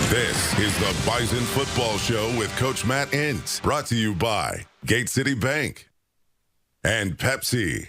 This is the Bison Football Show with Coach Matt Entz. Brought to you by Gate City Bank and Pepsi.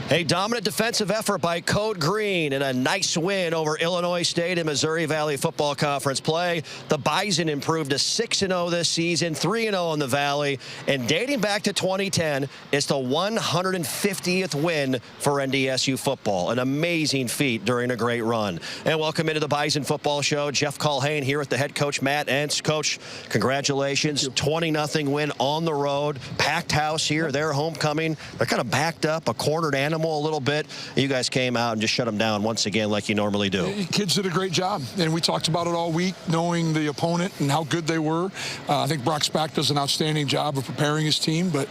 A dominant defensive effort by Code Green and a nice win over Illinois State in Missouri Valley Football Conference play. The Bison improved to 6-0 this season, 3-0 in the Valley, and dating back to 2010, it's the 150th win for NDSU football. An amazing feat during a great run. And welcome into the Bison Football Show. Jeff Culhane here with the head coach, Matt Entz. Coach, congratulations. 20-0 win on the road. Packed house here. Their homecoming. They're kind of backed up, a cornered animal a little bit. You guys came out and just shut them down once again like you normally do. Kids did a great job, and we talked about it all week, knowing the opponent and how good they were. I think Brock Spack does an outstanding job of preparing his team, but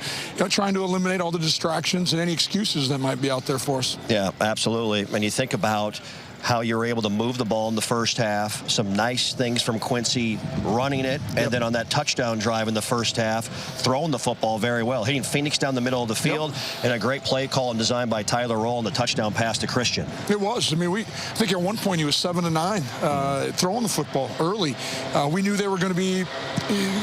trying to eliminate all the distractions and any excuses that might be out there for us. Yeah, absolutely. And you think about how you were able to move the ball in the first half. Some nice things from Quincy running it, and then on that touchdown drive in the first half, throwing the football very well, hitting Phoenix down the middle of the field, and a great play call and design by Tyler Roll and the touchdown pass to Christian. It was. I mean, I think at one point he was 7-9 throwing the football early. We knew they were going to be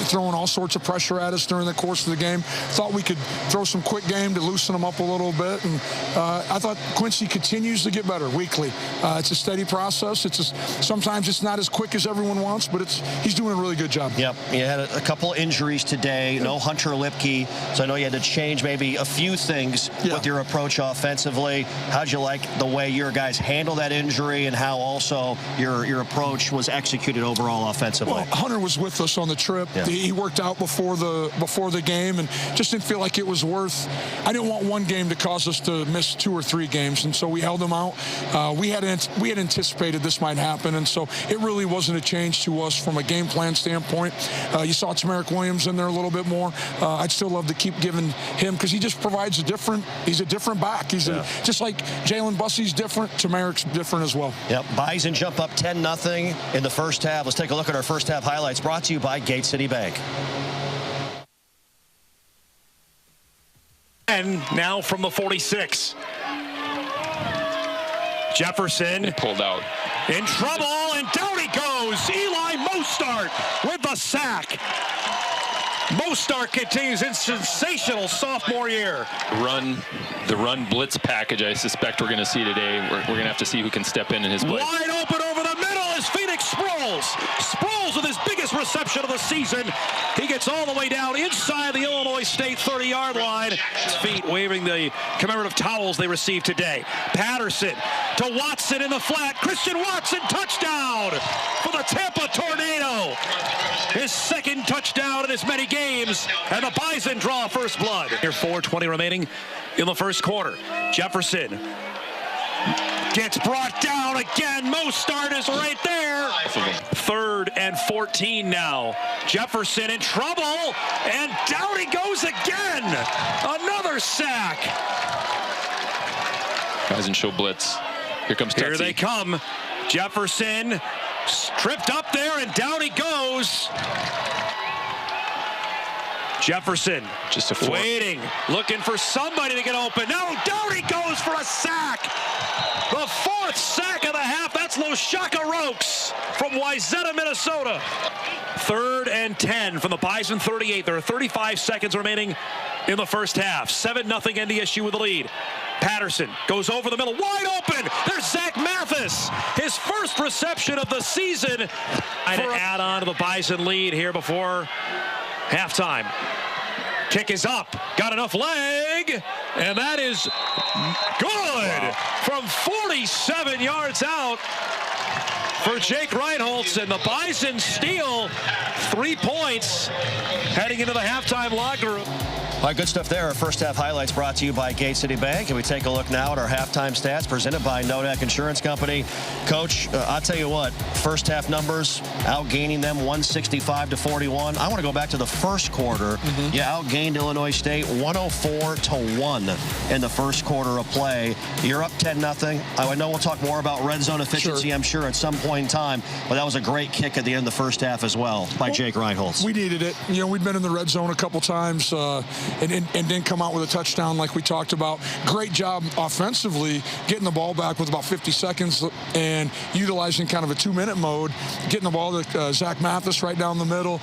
throwing all sorts of pressure at us during the course of the game. Thought we could throw some quick game to loosen them up a little bit, and I thought Quincy continues to get better weekly. It's a steady process. Sometimes it's not as quick as everyone wants, but he's doing a really good job. Yep. You had a couple injuries today. No Hunter Lipke, so I know you had to change maybe a few things with your approach offensively. How'd you like the way your guys handled that injury and how also your approach was executed overall offensively? Well, Hunter was with us on the trip. Yeah. He worked out before the game and just didn't feel like it was worth. I didn't want one game to cause us to miss 2 or 3 games, and so we held him out. We had anticipated this might happen, and so it really wasn't a change to us from a game plan standpoint. You saw Tamarick Williams in there a little bit more. I'd still love to keep giving him because he just provides he's a different back. Just like Jalen Bussey's different, Tamarick's different as well. Yep. Bison jump up 10-0 in the first half. Let's take a look at our first half highlights brought to you by Gate City Bank. And now from the 46. Jefferson pulled out. In trouble, and down he goes. Eli Mostert with the sack. Mostert continues his sensational sophomore year. The run blitz package I suspect we're going to see today. We're going to have to see who can step in his place. Wide open over the middle is Phoenix Sproles. Sproles with his biggest reception of the season. He gets all the way down inside the Illinois State 30-yard line. His feet waving the commemorative towels they received today. Patterson to Watson in the flat. Christian Watson, touchdown for the Tampa Tornado. His second touchdown in as many games, and the Bison draw first blood. Here 4:20 remaining in the first quarter. Jefferson gets brought down again. Mostert is right there. 3rd and 14 now. Jefferson in trouble, and down he goes again. Another sack. Bison show blitz. Here comes Tutsi. Here they come. Jefferson tripped up there, and down he goes. Jefferson just waiting, looking for somebody to get open. No, down he goes for a sack. The 4th sack of the half. That's Loshaka Rokes from Wayzata, Minnesota. 3rd and 10 from the Bison 38. There are 35 seconds remaining in the first half. 7-0 NDSU with the lead. Patterson goes over the middle, wide open. There's Zach Mathis, his first reception of the season. To add on to the Bison lead here before halftime. Kick is up, got enough leg, and that is good from 47 yards out for Jake Reinholtz, and the Bison steal 3 points heading into the halftime locker room. All right, good stuff there. Our first half highlights brought to you by Gate City Bank. And we take a look now at our halftime stats presented by Nodak Insurance Company. Coach, I'll tell you what, first half numbers, outgaining them 165-41. I want to go back to the first quarter. You outgained Illinois State 104-1 in the first quarter of play. You're up 10-0. I know we'll talk more about red zone efficiency, I'm sure, at some point in time. But that was a great kick at the end of the first half as well by Jake Reinholtz. We needed it. We've been in the red zone a couple times. then come out with a touchdown like we talked about. Great job offensively, getting the ball back with about 50 seconds and utilizing kind of a 2-minute mode, getting the ball to Zach Mathis right down the middle,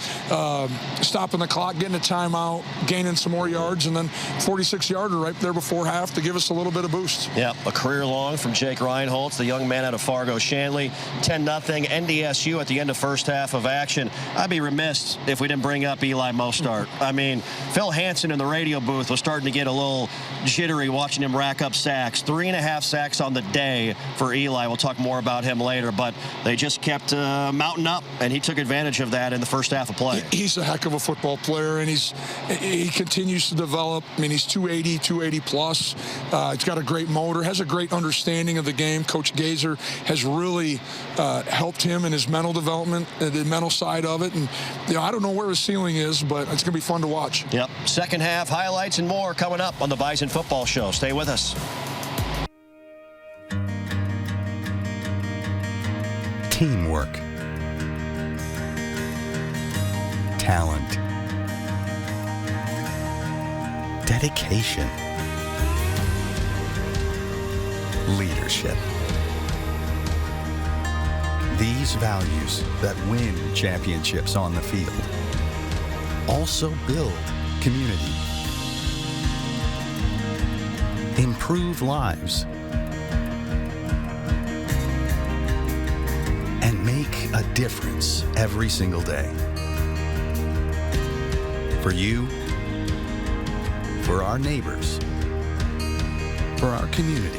stopping the clock, getting a timeout, gaining some more yards, and then 46-yarder right there before half to give us a little bit of boost. Yep, a career long from Jake Reinholtz, the young man out of Fargo Shanley. 10-0 NDSU at the end of first half of action. I'd be remiss if we didn't bring up Eli Mostert. I mean, Phil Hansen in the radio booth was starting to get a little jittery watching him rack up sacks. 3.5 sacks on the day for Eli. We'll talk more about him later, but they just kept mounting up, and he took advantage of that in the first half of play. He's a heck of a football player, and he continues to develop. I mean, he's 280 plus. He's got a great motor, has a great understanding of the game. Coach Gazer has really helped him in his mental development, the mental side of it. And I don't know where his ceiling is, but it's going to be fun to watch. Yep. Second half highlights and more coming up on the Bison Football Show. Stay with us. Teamwork, talent, dedication, leadership. These values that win championships on the field also build community, improve lives, and make a difference every single day. For you, for our neighbors, for our community,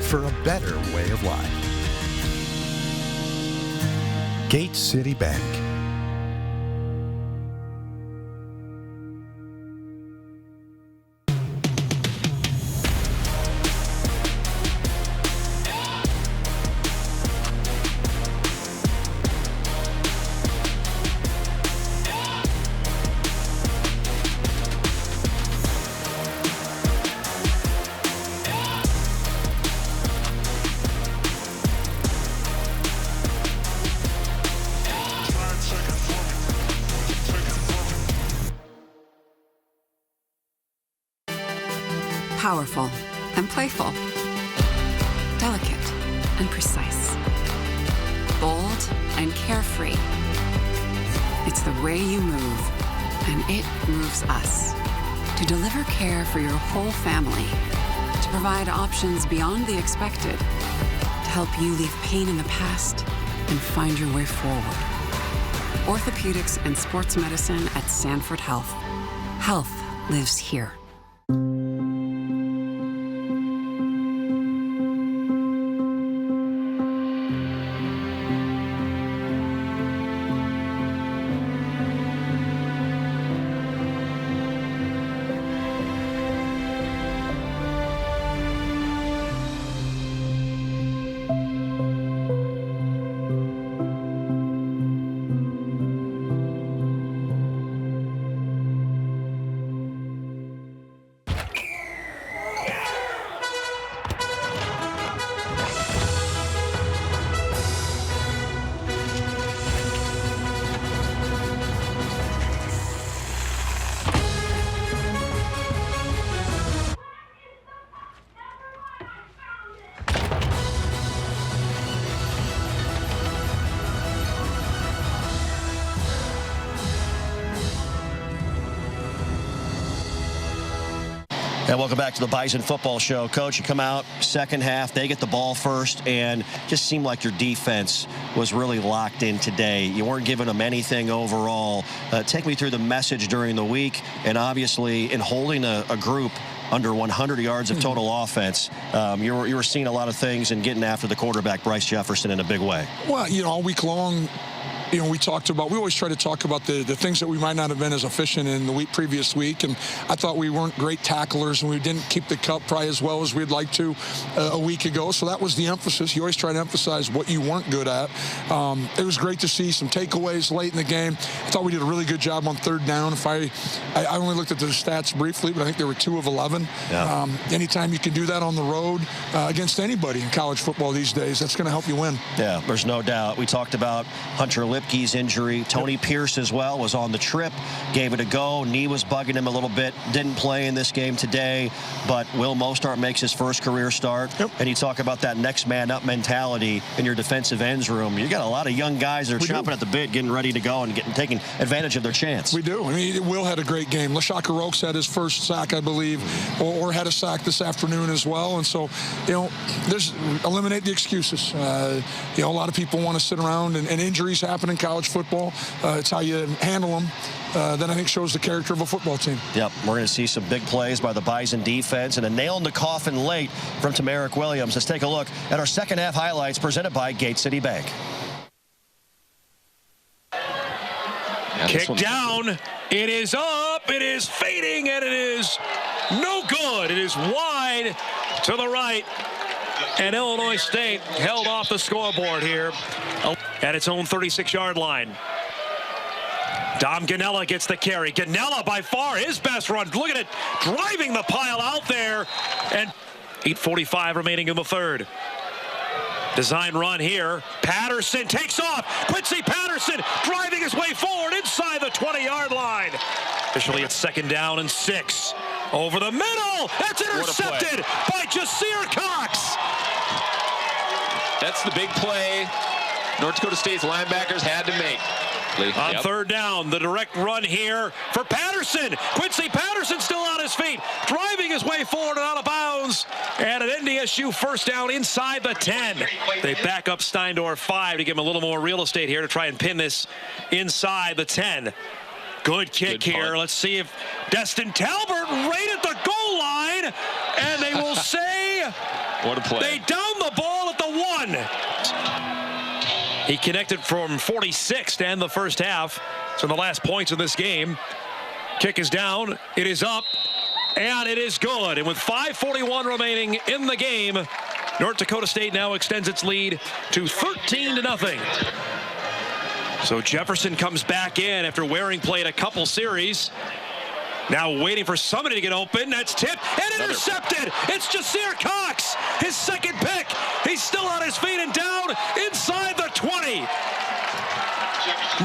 for a better way of life. Gate City Bank. Powerful and playful, delicate and precise, bold and carefree. It's the way you move, and it moves us. To deliver care for your whole family, to provide options beyond the expected, to help you leave pain in the past and find your way forward. Orthopedics and sports medicine at Sanford Health. Health lives here. And welcome back to the Bison Football Show. Coach, you come out second half, they get the ball first, and just seemed like your defense was really locked in today. You weren't giving them anything overall. Take me through the message during the week, and obviously in holding a group under 100 yards of total offense. You were seeing a lot of things and getting after the quarterback, Bryce Jefferson, in a big way. Well, all week long, we always try to talk about the things that we might not have been as efficient in the previous week. And I thought we weren't great tacklers, and we didn't keep the cup probably as well as we'd like to a week ago. So that was the emphasis. You always try to emphasize what you weren't good at. It was great to see some takeaways late in the game. I thought we did a really good job on third down. I only looked at the stats briefly, but I think there were 2 of 11. Yeah. Anytime you can do that on the road against anybody in college football these days, that's going to help you win. Yeah, there's no doubt. We talked about Hunter Lipsky Lipke's injury. Tony Pierce as well was on the trip, gave it a go. Knee was bugging him a little bit. Didn't play in this game today, but Will Mostert makes his first career start. And you talk about that next man up mentality in your defensive ends room. You got a lot of young guys that are chomping at the bit, getting ready to go and taking advantage of their chance. We do. I mean, Will had a great game. LaShaka Rokes had his first sack, I believe, or had a sack this afternoon as well. And so, eliminate the excuses. A lot of people want to sit around, and injuries happen in college football. It's how you handle them. That I think shows the character of a football team. Yep, we're going to see some big plays by the Bison defense and a nail in the coffin late from Tamarick Williams. Let's take a look at our second half highlights presented by Gate City Bank. Kick down. It is up. It is fading, and it is no good. It is wide to the right. And Illinois State held off the scoreboard here at its own 36-yard line. Dom Ganella gets the carry. Ganella by far his best run. Look at it, driving the pile out there. And 8:45 remaining in the third. Design run here. Patterson takes off. Quincy Patterson driving his way forward inside the 20-yard line. Officially it's 2nd down and 6. Over the middle. That's intercepted by Jasir Cox. That's the big play North Dakota State's linebackers had to make. On 3rd down, the direct run here for Patterson. Quincy Patterson still on his feet, driving his way forward and out of bounds. And an NDSU 1st down inside the 10. They back up Steindorf 5 to give him a little more real estate here to try and pin this inside the 10. Good kick here. Let's see if Destin Talbert right at the goal line. And they will say, what a play. They down the ball at the 1. He connected from 46 to end the first half. So the last points of this game. Kick is down. It is up. And it is good. And with 5:41 remaining in the game, North Dakota State now extends its lead to 13-0. So Jefferson comes back in after Waring played a couple series. Now waiting for somebody to get open. That's tipped and intercepted. It's Jasir Cox, his 2nd pick. He's still on his feet and down inside the 20.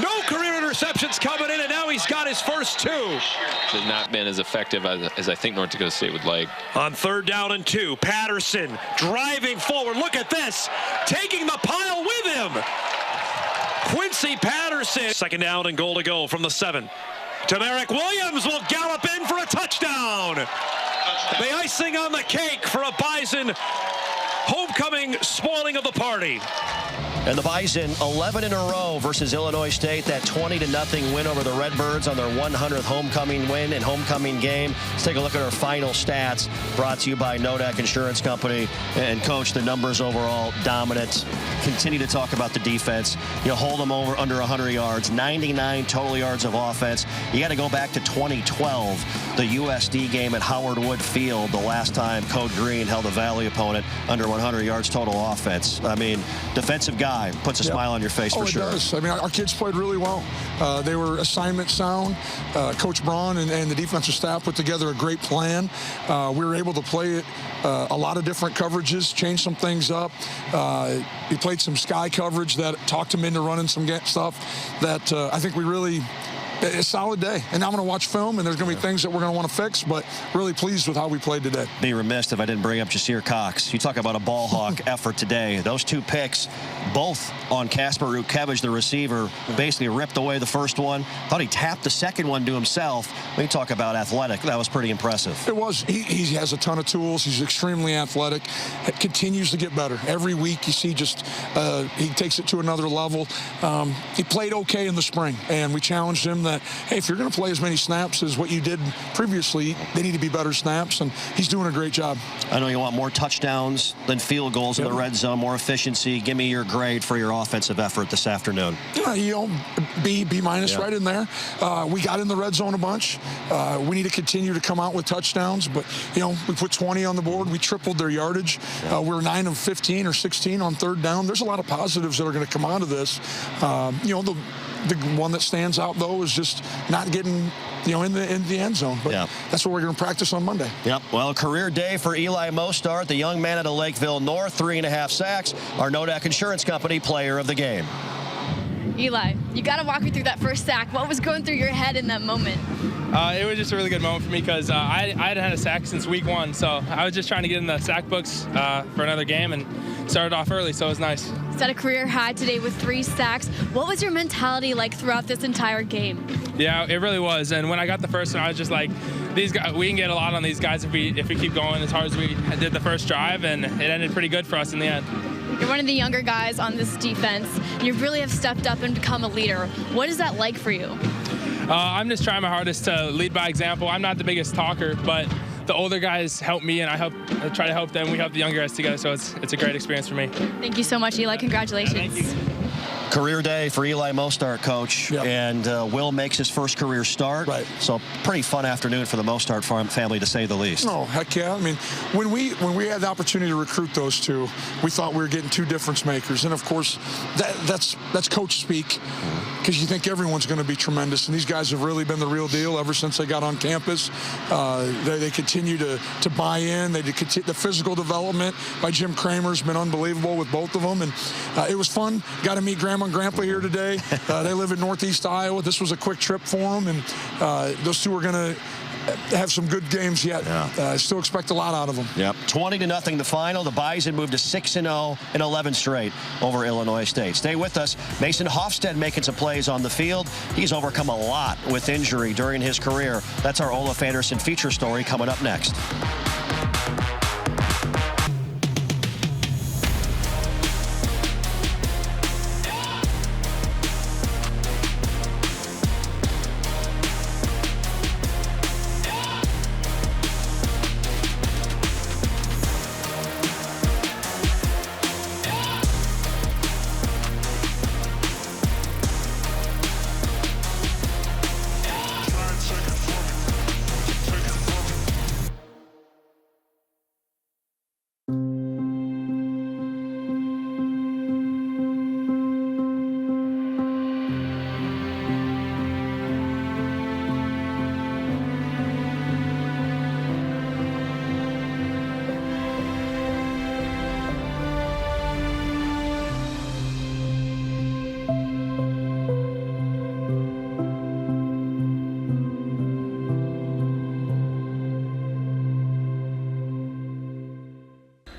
No career interceptions coming in, and now he's got his first 2. Has not been as effective as I think North Dakota State would like. On 3rd down and 2, Patterson driving forward. Look at this, taking the pile with him. Quincy Patterson. 2nd down and goal to go from the 7. Tamarick Williams will gallop in for a touchdown. The icing on the cake for a Bison homecoming spoiling of the party. And the Bison 11 in a row versus Illinois State. That 20-0 win over the Redbirds on their 100th homecoming win and homecoming game. Let's take a look at our final stats brought to you by Nodak Insurance Company. And Coach, the numbers overall dominant. Continue to talk about the defense. You hold them over under 100 yards, 99 total yards of offense. You got to go back to 2012, the USD game at Howard Wood Field, the last time Code Green held a Valley opponent under 100 yards total offense. I mean, defensive guy puts a smile on your face for sure. It does. I mean, our kids played really well. They were assignment sound. Coach Braun and the defensive staff put together a great plan. We were able to play it a lot of different coverages, change some things up. We played some sky coverage that talked him into running some stuff that I think we really a solid day. And now I'm going to watch film, and there's going to be things that we're going to want to fix, but really pleased with how we played today. Be remiss if I didn't bring up Jasir Cox. You talk about a ball hawk effort today. Those 2 picks, both on Casper Rutkevich, the receiver, basically ripped away the first one. Thought he tapped the second one to himself. We talk about athletic. That was pretty impressive. It was. He has a ton of tools. He's extremely athletic. It continues to get better. Every week you see just he takes it to another level. He played okay in the spring, and we challenged him that, hey, if you're going to play as many snaps as what you did previously, they need to be better snaps, and he's doing a great job. I know you want more touchdowns than field goals in the red zone, more efficiency. Give me your grade for your offensive effort this afternoon. B minus right in there. We got in the red zone a bunch. We need to continue to come out with touchdowns, but we put 20 on the board. We tripled their yardage. We're 9 of 15 or 16 on 3rd down. There's a lot of positives that are going to come out of this. The one that stands out, though, is just not getting in the end zone. But that's what we're going to practice on Monday. Yep. Well, career day for Eli Mostert, the young man out of Lakeville North, 3.5 sacks. Our Nodak Insurance Company player of the game. Eli, you got to walk me through that first sack. What was going through your head in that moment? It was just a really good moment for me because I hadn't had a sack since week 1, so I was just trying to get in the sack books for another game and started off early, so it was nice. Set a career high today with 3 sacks. What was your mentality like throughout this entire game? Yeah, it really was, and when I got the first one, I was just like, these guys, we can get a lot on these guys if we keep going as hard as we did the first drive, and it ended pretty good for us in the end. You're one of the younger guys on this defense. You really have stepped up and become a leader. What is that like for you? I'm just trying my hardest to lead by example. I'm not the biggest talker, but the older guys help me, and I try to help them. We help the younger guys together, so it's a great experience for me. Thank you so much, Eli. Congratulations. Thank you. Career day for Eli Mostert, Coach, Yep. and Will makes his first career start. Right. So pretty fun afternoon for the Mostert family, to say the least. Oh, heck yeah. I mean, when we had the opportunity to recruit those two, we thought we were getting 2 difference makers. And, of course, that's coach speak, because you think everyone's going to be tremendous. And these guys have really been the real deal ever since they got on campus. They continue to buy in. The physical development by Jim Kramer has been unbelievable with both of them. And it was fun. Got to meet Grandma and Grandpa here today. They live in Northeast Iowa. This was a quick trip for them. And those two are going to have some good games yet. Yeah. I still expect a lot out of them. Yep. 20-0 the final. The Bison moved to 6-0 in 11 straight over Illinois State. Stay with us. Mason Hofstedt making some plays on the field. He's overcome a lot with injury during his career. That's our Olaf Anderson feature story coming up next.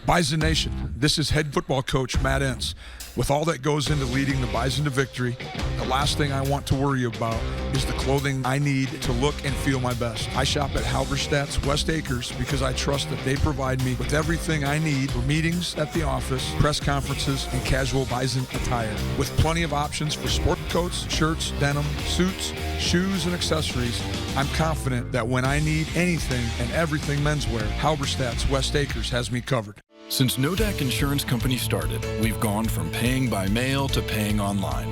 Bison Nation, this is head football coach Matt Entz. With all that goes into leading the Bison to victory, the last thing I want to worry about is the clothing I need to look and feel my best. I shop at Halberstadt's West Acres because I trust that they provide me with everything I need for meetings at the office, press conferences, and casual Bison attire. With plenty of options for sport coats, shirts, denim, suits, shoes, and accessories, I'm confident that when I need anything and everything menswear, Halberstadt's West Acres has me covered. Since Nodak Insurance Company started, we've gone from paying by mail to paying online.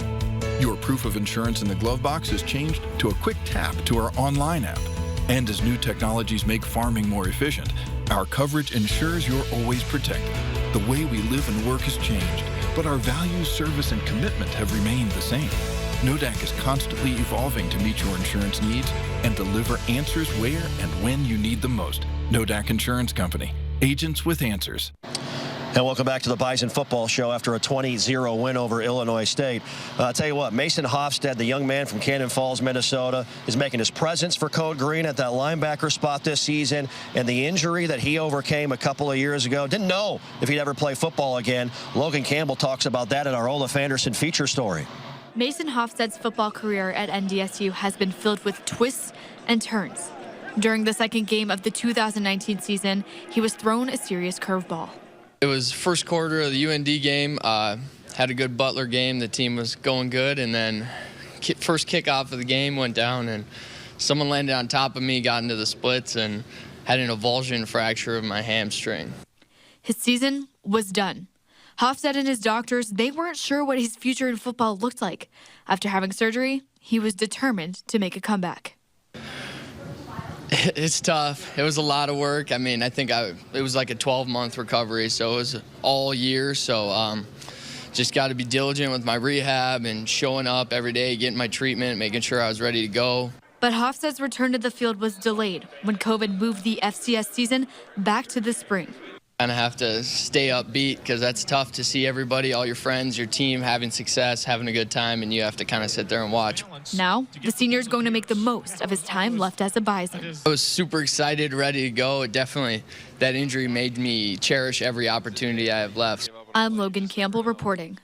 Your proof of insurance in the glove box has changed to a quick tap to our online app. And as new technologies make farming more efficient, our coverage ensures you're always protected. The way we live and work has changed, but our values, service, and commitment have remained the same. Nodak is constantly evolving to meet your insurance needs and deliver answers where and when you need them most. Nodak Insurance Company. Agents with answers. And welcome back to the Bison Football Show after a 20-0 win over Illinois State. I'll tell you what, Mason Hofstedt, the young man from Cannon Falls, Minnesota, is making his presence for Code Green at that linebacker spot this season. And the injury that he overcame a couple of years ago, didn't know if he'd ever play football again. Logan Campbell talks about that in our Olaf Anderson feature story. Mason Hofstedt's football career at NDSU has been filled with twists and turns. During the second game of the 2019 season, he was thrown a serious curveball. It was first quarter of the UND game. Had a good Butler game. The team was going good, and then first kickoff of the game went down, and someone landed on top of me, got into the splits, and had an avulsion fracture of my hamstring. His season was done. Hofstede and his doctors, they weren't sure what his future in football looked like. After having surgery, he was determined to make a comeback. It's tough. It was a lot of work. I mean, I think it was like a 12-month recovery, so it was all year. So just got to be diligent with my rehab and showing up every day, getting my treatment, making sure I was ready to go. But Hofstede's return to the field was delayed when COVID moved the FCS season back to the spring. Kind of have to stay upbeat because that's tough to see everybody, all your friends, your team having success, having a good time, and you have to kind of sit there and watch. Now, the senior's going to make the most of his time left as a Bison. I was super excited, ready to go. Definitely, that injury made me cherish every opportunity I have left. I'm Logan Campbell reporting.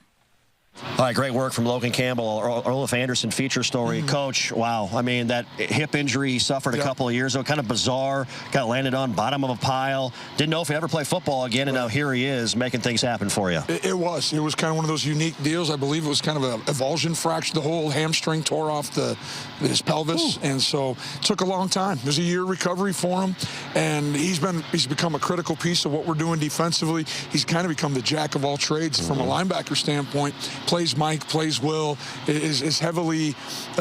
All right, great work from Logan Campbell. Olaf Anderson feature story. Coach, wow. I mean, that hip injury he suffered a couple of years ago, kind of bizarre. Got landed on bottom of a pile. Didn't know if he'd ever play football again, and now here he is making things happen for you. It was kind of one of those unique deals. I believe it was kind of an avulsion fracture. The whole hamstring tore off his pelvis, and so it took a long time. There's a year recovery for him, and he's become a critical piece of what we're doing defensively. He's kind of become the jack of all trades from a linebacker standpoint. Plays Mike, plays Will, is heavily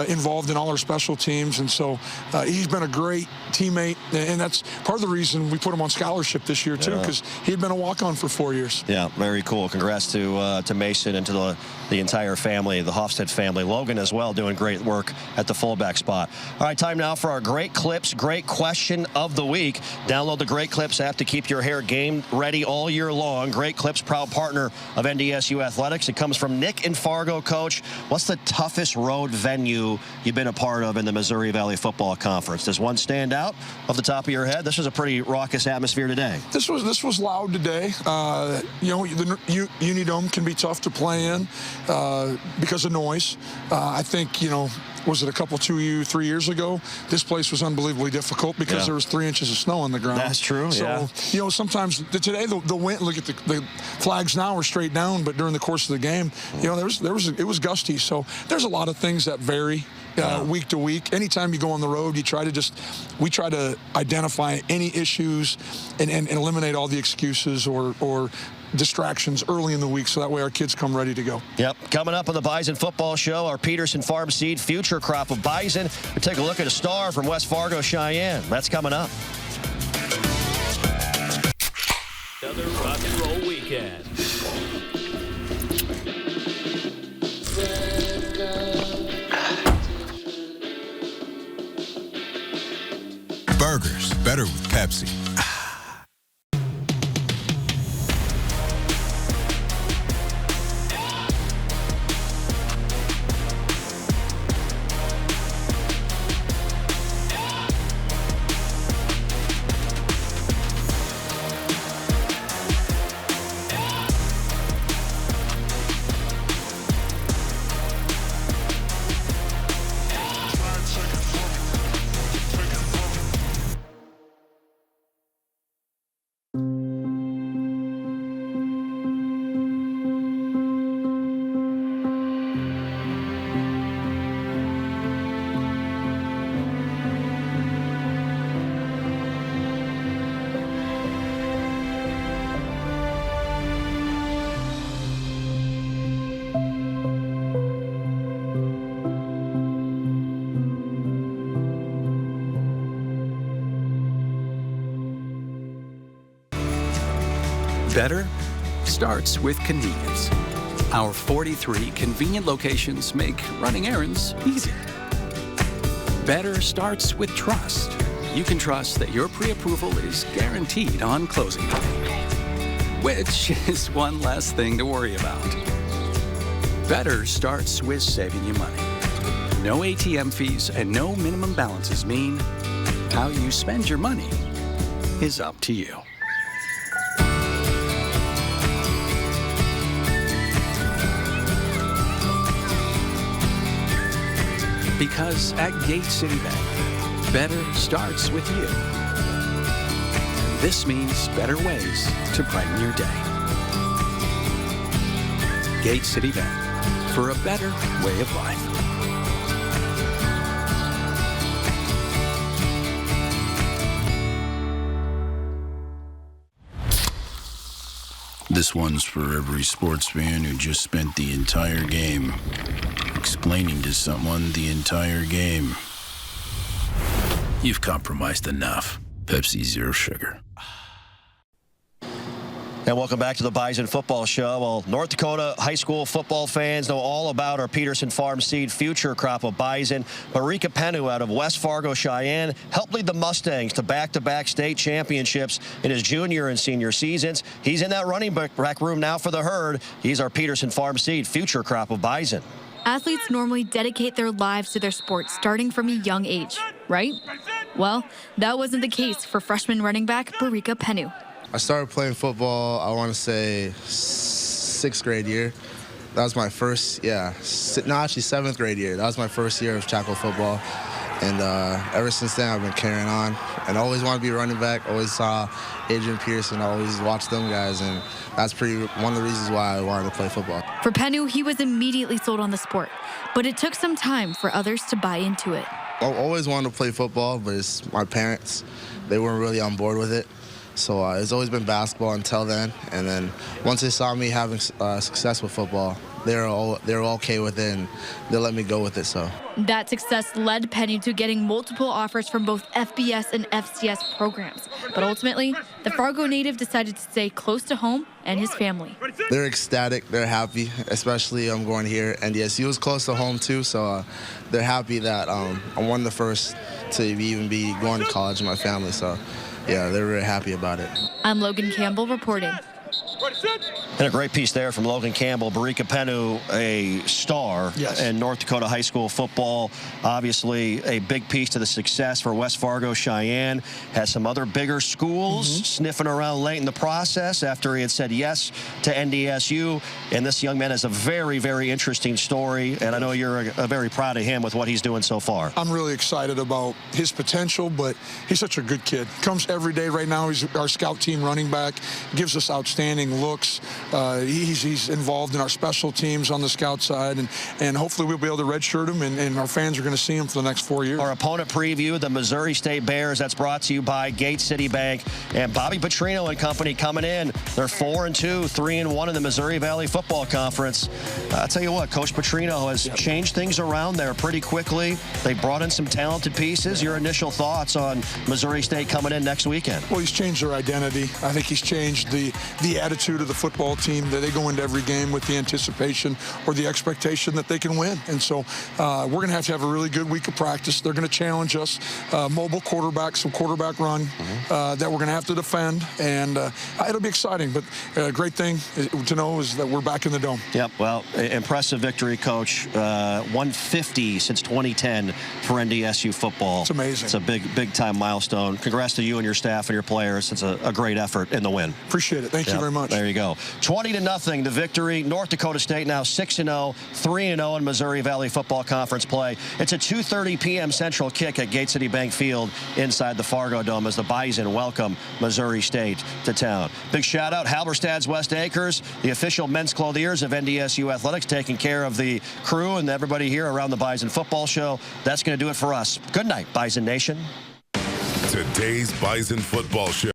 involved in all our special teams, and so he's been a great teammate, and that's part of the reason we put him on scholarship this year too, because he'd been a walk-on for 4 years. Yeah, very cool. Congrats to Mason and to the entire family, the Hofstede family. Logan as well doing great work at the fullback spot. All right, time now for our Great Clips, Great Question of the Week. Download the Great Clips app to keep your hair game ready all year long. Great Clips, proud partner of NDSU Athletics. It comes from Nick in Fargo. Coach, what's the toughest road venue you've been a part of in the Missouri Valley Football Conference? Does one stand out off the top of your head? This was a pretty raucous atmosphere today. This was loud today. You know, the Unidome can be tough to play in because of noise. I think, you know, was it 2-3 years ago? This place was unbelievably difficult because there was 3 inches of snow on the ground. That's true. So, you know, sometimes today the wind. Look at the flags now are straight down, but during the course of the game, you know, it was gusty. So there's a lot of things that vary week to week. Anytime you go on the road, we try to identify any issues and eliminate all the excuses or distractions early in the week, so that way our kids come ready to go. Yep. Coming up on the Bison Football Show, our Peterson Farm Seed future crop of bison. We'll take a look at a star from West Fargo, Cheyenne. That's coming up. Another rock and roll weekend. Burgers, better with Pepsi. Better starts with convenience. Our 43 convenient locations make running errands easy. Better starts with trust. You can trust that your pre-approval is guaranteed on closing day, which is one less thing to worry about. Better starts with saving you money. No ATM fees and no minimum balances mean how you spend your money is up to you. Because at Gate City Bank, better starts with you. And this means better ways to brighten your day. Gate City Bank, for a better way of life. This one's for every sports fan who just spent the entire game explaining to someone the entire game. You've compromised enough. Pepsi Zero Sugar. And welcome back to the Bison Football Show. Well, North Dakota high school football fans know all about our Peterson Farm Seed future crop of bison. Barika Kpeenu out of West Fargo, Cheyenne, helped lead the Mustangs to back-to-back state championships in his junior and senior seasons. He's in that running back room now for the herd. He's our Peterson Farm Seed future crop of bison. Athletes normally dedicate their lives to their sport starting from a young age, right? Well, that wasn't the case for freshman running back Barika Kpeenu. I started playing football, I want to say, 6th grade year. That was my first, actually 7th grade year. That was my first year of tackle football. And ever since then, I've been carrying on. And I always wanted to be a running back. Always saw Adrian Pearson, always watched them guys. And that's one of the reasons why I wanted to play football. For Kpeenu, he was immediately sold on the sport. But it took some time for others to buy into it. I always wanted to play football, but it's my parents, they weren't really on board with it. So it's always been basketball until then. And then once they saw me having success with football, they were okay with it, and they let me go with it. So that success led Kpeenu to getting multiple offers from both FBS and FCS programs. But ultimately, the Fargo native decided to stay close to home and his family. They're ecstatic. They're happy, especially I'm going here. NDSU is close to home, too, so they're happy that I'm one of the first to even be going to college in my family. So, yeah, they're very happy about it. I'm Logan Campbell reporting. And a great piece there from Logan Campbell. Barika Kpeenu, a star in North Dakota high school football. Obviously, a big piece to the success for West Fargo Cheyenne. Has some other bigger schools sniffing around late in the process after he had said yes to NDSU. And this young man has a very, very interesting story. And I know you're very proud of him with what he's doing so far. I'm really excited about his potential, but he's such a good kid. Comes every day right now. He's our scout team running back. Gives us outstanding looks. He's involved in our special teams on the scout side, and hopefully we'll be able to redshirt him, and our fans are going to see him for the next 4 years. Our opponent preview, the Missouri State Bears, that's brought to you by Gate City Bank. And Bobby Petrino and company coming in. They're 4-2, 3-1 in the Missouri Valley Football Conference. I'll tell you what, Coach Petrino has changed things around there pretty quickly. They brought in some talented pieces. Your initial thoughts on Missouri State coming in next weekend? Well, he's changed their identity. I think he's changed the attitude of the football team, that they go into every game with the anticipation or the expectation that they can win. And so we're going to have a really good week of practice. They're going to challenge us, mobile quarterback, some quarterback run that we're going to have to defend. And it'll be exciting. But a great thing to know is that we're back in the dome. Yep, well, impressive victory, Coach. 150 since 2010 for NDSU football. It's amazing. It's a big-time milestone. Congrats to you and your staff and your players. It's a great effort in the win. Appreciate it. Thank you very much. There you go. 20-0, the victory. North Dakota State now 6-0, 3-0 in Missouri Valley Football Conference play. It's a 2:30 p.m. Central kick at Gate City Bank Field inside the Fargo Dome as the Bison welcome Missouri State to town. Big shout-out, Halberstad's West Acres, the official men's clothiers of NDSU Athletics, taking care of the crew and everybody here around the Bison Football Show. That's going to do it for us. Good night, Bison Nation. Today's Bison Football Show